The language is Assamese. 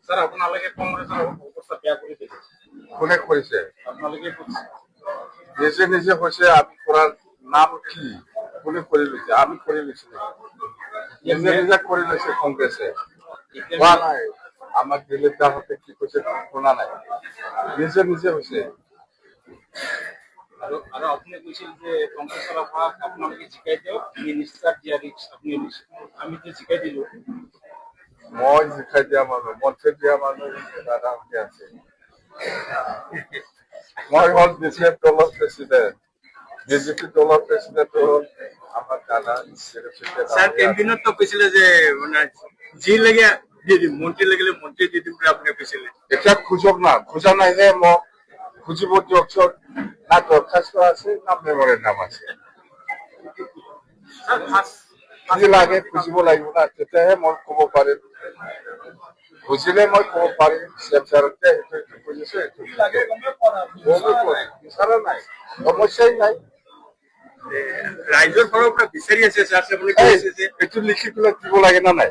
স্যাৰ আপোনালোকে কংগ্ৰেছৰ অৱস্থা বেয়া কৰি দিছে। কোনে কৰিছে? আপোনালোকে কৰিছে। নিজে নিজে হৈছে। আমি কৰাৰ নাম কি? কোনে কৰি লৈছে? আমি কৰি লৈছো। নিজে নিজে কৰি লৈছে কংগ্ৰেছে। কোৱা নাই আমাক দিলীপ দাহঁতে কি কৈছে শুনা নাই। নিজে নিজে হৈছে। আৰু আপুনি কৈছিল যে কংগ্ৰেছৰ আপোনালোকে জিকাই দিয়ক, আমি নিষ্ঠা দিয়া ৰিক্স আপুনি লৈছে। আমি যে জিকাই দিলো। মই জিকাই দিয়া মানুহ, মঞ্চে দিয়া মানুহ দাদাহঁতে আছে। মই হ'ল বিজেপি দলৰ প্ৰেচিডেণ্ট। বিজেপি দলৰ প্ৰেচিডেণ্ট হ'ল আমাৰ দাদা। স্যাৰ ক্যাম্পেইনত তো কৈছিলে যে মানে যি লাগে দি দিম, মন্ত্ৰী লাগিলে মন্ত্ৰী দি দিম বুলি আপুনি কৈছিলে। এতিয়া খোজক না, খোজা নাই যে মোক খুজিব দিয়কচোন। না দৰখাস্ত আছে না মেমৰেণ্ডাম আছে। কি লাগে খুজিব লাগিব না, তেতিয়াহে মই ক'ব পাৰিম। খুজিলে মই ক'ব পাৰিম চেপ্টাৰতে এইটো খুজিছে বিচাৰা নাই, সমস্যাই নাই। ৰাইজৰ ফালৰ পৰা বিচাৰি আছে স্যাৰ, আপুনি কৈছে যে এইটো লিখি পেলাই দিব লাগে না নাই?